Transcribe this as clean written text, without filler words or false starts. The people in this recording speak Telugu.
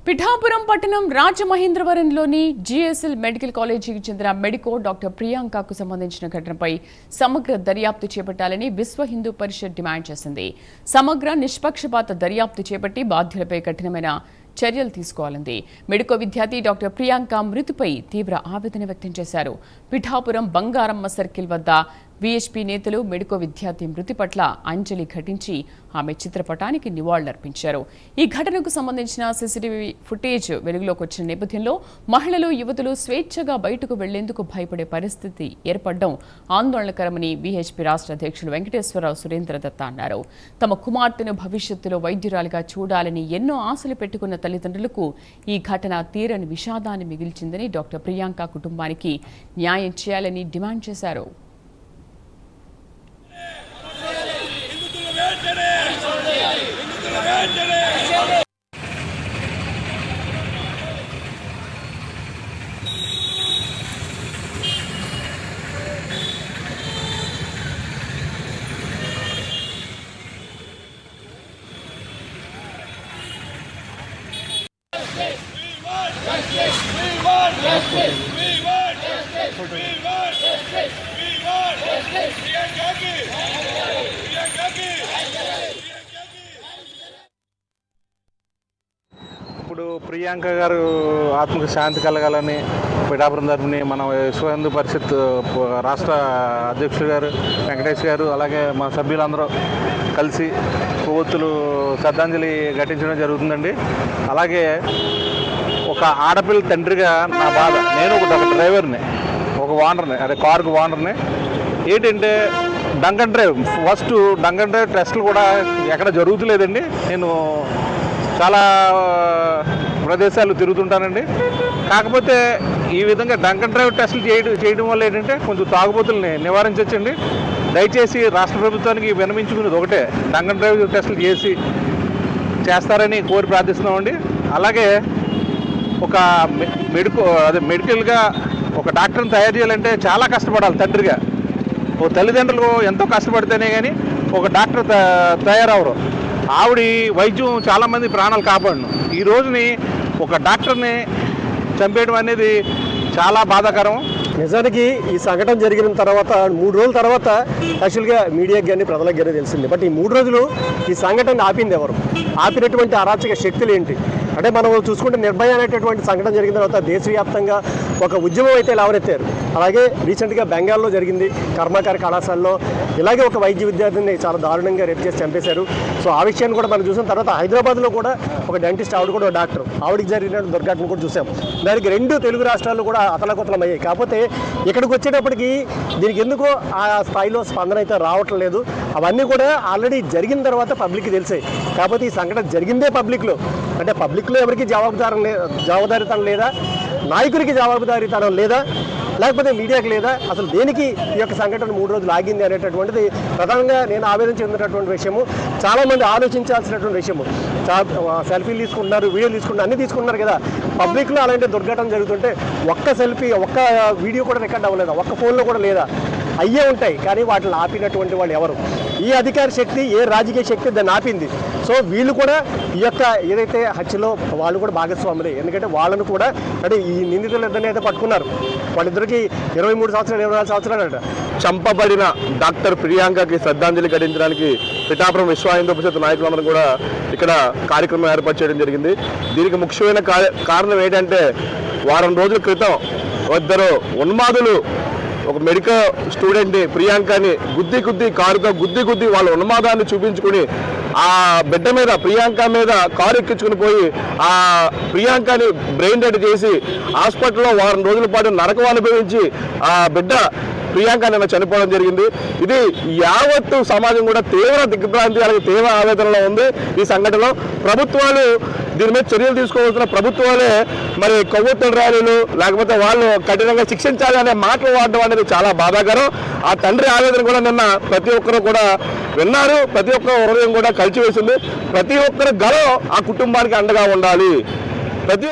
పిఠాపురం పట్టణం రాజమహేంద్రవరంలోని జిఎస్ఎల్ మెడికల్ కాలేజీకి చెందిన మెడికో డాక్టర్ ప్రియాంకకు సంబంధించిన ఘటనపై సమగ్ర దర్యాప్తు చేపట్టాలని విశ్వ హిందూ పరిషత్ డిమాండ్ చేసింది. సమగ్ర నిష్పక్షపాత దర్యాప్తు చేపట్టి బాధ్యులపై కఠినమైన చర్యలు తీసుకోవాలంది. మెడికో విద్యార్థి డాక్టర్ ప్రియాంక మృతిపై తీవ్ర ఆవేదన వ్యక్తం చేశారు. పిఠాపురం బంగారమ్మ సర్కిల్ వద్ద వీఎస్పీ నేతలు మెడికో విద్యార్థి మృతి పట్ల అంజలి ఘటించి ఆమె చిత్రపటానికి నివాళులర్పించారు. ఈ ఘటనకు సంబంధించిన సీసీటీవీ ఫుటేజ్ వెలుగులోకి వచ్చిన నేపథ్యంలో మహిళలు, యువతులు స్వేచ్ఛగా బయటకు వెళ్లేందుకు భయపడే పరిస్థితి ఏర్పడడం ఆందోళనకరమని వీహెచ్పీ రాష్ట్ర అధ్యక్షులు వెంకటేశ్వరరావు సురేంద్ర దత్త అన్నారు. తమ కుమార్తెను భవిష్యత్తులో వైద్యురాలిగా చూడాలని ఎన్నో ఆశలు పెట్టుకున్న తల్లిదండ్రులకు ఈ ఘటన తీరని విషాదాన్ని మిగిల్చిందని డాక్టర్ ప్రియాంక కుటుంబానికి న్యాయం చేయాలని డిమాండ్ చేశారు. ఇప్పుడు ప్రియాంక గారు ఆత్మకు శాంతి కలగాలని పిఠాపురం తరపుని మన విశ్వ హిందూ పరిషత్ రాష్ట్ర అధ్యక్షుడు గారు వెంకటేష్ గారు అలాగే మన సభ్యులందరూ కలిసి కొవ్వొత్తులు శ్రద్ధాంజలి ఘటించడం జరుగుతుందండి. అలాగే ఒక ఆడపిల్ల తండ్రిగా నా బాధ, నేను ఒక డ్రైవర్ని, ఒక ఓనర్ని, అదే కారుకు ఓనర్ని. ఏంటంటే Duncan drive, first Duncan drive టెస్టులు కూడా ఎక్కడ జరుగుతులేదండి. నేను చాలా ప్రదేశాలు తిరుగుతుంటానండి. కాకపోతే ఈ విధంగా డంకన్ డ్రైవ్ టెస్టులు చేయడం వల్ల ఏంటంటే కొంచెం తాగుబోతుల్ని నివారించవచ్చండి. దయచేసి రాష్ట్ర ప్రభుత్వానికి విన్నవించుకునేది ఒకటే, డంకన్ డ్రైవ్ టెస్టులు చేస్తారని కోరి ప్రార్థిస్తున్నామండి. అలాగే ఒక మెడికల్గా ఒక డాక్టర్ని తయారు చేయాలంటే చాలా కష్టపడాలి తండ్రిగా. ఓ తల్లిదండ్రులు ఎంతో కష్టపడితేనే కానీ ఒక డాక్టర్ తయారవరు. ఆవిడ వైద్యం చాలామంది ప్రాణాలు కాపాడను. ఈ రోజుని ఒక డాక్టర్ని చంపేయడం అనేది చాలా బాధాకరం. నిజానికి ఈ సంఘటన జరిగిన తర్వాత 3 రోజుల తర్వాత యాక్చువల్గా మీడియాకి కానీ ప్రజలకు కానీ తెలిసింది. బట్ ఈ 3 రోజులు ఈ సంఘటన ఆపింది ఎవరు? ఆపినటువంటి అరాచక శక్తులు ఏంటి అంటే, మనం చూసుకుంటే నిర్భయ అనేటటువంటి సంఘటన జరిగిన తర్వాత దేశవ్యాప్తంగా ఒక ఉద్యమం అయితే లేవనెత్తారు. అలాగే రీసెంట్గా బెంగాల్లో జరిగింది, కర్మాకార కళాశాలలో ఇలాగే ఒక వైద్య విద్యార్థిని చాలా దారుణంగా రేపు చేసి చంపేశారు. సో ఆ విషయాన్ని కూడా మనం చూసిన తర్వాత హైదరాబాద్లో కూడా ఒక డెంటిస్ట్, ఆవిడ కూడా డాక్టర్, ఆవిడకి జరిగిన దుర్ఘటన కూడా చూసాం. దానికి 2 తెలుగు రాష్ట్రాల్లో కూడా అతలకుతలం అయ్యాయి. కాకపోతే ఇక్కడికి వచ్చేటప్పటికి దీనికి ఎందుకో ఆ స్థాయిలో స్పందన అయితే రావటం లేదు. అవన్నీ కూడా ఆల్రెడీ జరిగిన తర్వాత పబ్లిక్కి తెలిసాయి. కాకపోతే ఈ సంఘటన జరిగిందే పబ్లిక్లో, అంటే పబ్లిక్లో ఎవరికి జవాబుదారీతనం లేదా, నాయకులకి జవాబుదారీతనం లేదా, లేకపోతే మీడియాకి లేదా, అసలు దేనికి ఈ యొక్క సంఘటన 3 రోజులు ఆగింది అనేటటువంటిది ప్రధానంగా నేను ఆవేదన చెందినటువంటి విషయము. చాలామంది ఆలోచించాల్సినటువంటి విషయము. సెల్ఫీలు తీసుకుంటున్నారు, వీడియోలు తీసుకుంటున్నారు, అన్నీ తీసుకుంటున్నారు కదా. పబ్లిక్లో అలాంటి దుర్ఘటన జరుగుతుంటే ఒక్క సెల్ఫీ, ఒక్క వీడియో కూడా రికార్డ్ అవ్వలేదా, ఒక్క ఫోన్లో కూడా లేదా? అయ్యే ఉంటాయి, కానీ వాటిని ఆపినటువంటి వాళ్ళు ఎవరు? ఈ అధికార శక్తి, ఏ రాజకీయ శక్తి దాన్ని ఆపింది? సో వీళ్ళు కూడా ఈ యొక్క ఏదైతే హత్యలో వాళ్ళు కూడా భాగస్వాములే. ఎందుకంటే వాళ్ళను కూడా అంటే ఈ నిందితులిద్దరిని అయితే పట్టుకున్నారు. వాళ్ళిద్దరికి 23 సంవత్సరాలు 24 సంవత్సరాలు అంట. చంపబడిన డాక్టర్ ప్రియాంకకి శ్రద్ధాంజలి ఘటించడానికి పిఠాపురం విశ్వ హిందూ పరిషత్ నాయకులందరూ కూడా ఇక్కడ కార్యక్రమం ఏర్పాటు చేయడం జరిగింది. దీనికి ముఖ్యమైన కారణం ఏంటంటే, వారం రోజుల క్రితం 2 ఉన్మాదులు ఒక మెడికల్ స్టూడెంట్ని ప్రియాంకని కారుతో గుద్ది వాళ్ళ ఉన్మాదాన్ని చూపించుకుని ఆ బిడ్డ మీద, ప్రియాంక మీద కారు ఎక్కించుకుని పోయి ఆ ప్రియాంకని బ్రెయిన్ డెడ్ చేసి హాస్పిటల్లో వారం రోజుల పాటు నరకం అనుభవించి ఆ బిడ్డ ప్రియాంక నిన్న చనిపోవడం జరిగింది. ఇది యావత్తు సమాజం కూడా తీవ్ర దిగ్భ్రాంతి, అలాగే తీవ్ర ఆవేదనలో ఉంది. ఈ సంఘటనలో ప్రభుత్వాలు దీని మీద చర్యలు తీసుకోవాల్సిన ప్రభుత్వాలే మరి కొవ్వొత్తుల ర్యాలీలు లేకపోతే వాళ్ళు కఠినంగా శిక్షించాలి అనే మాటలు వాడడం అనేది చాలా బాధాకరం. ఆ తండ్రి ఆవేదన కూడా నిన్న ప్రతి ఒక్కరు కూడా విన్నారు. ప్రతి ఒక్క హృదయం కూడా కలిసివేసింది. ప్రతి ఒక్కరి గలం ఆ కుటుంబానికి అండగా ఉండాలి. ప్రతి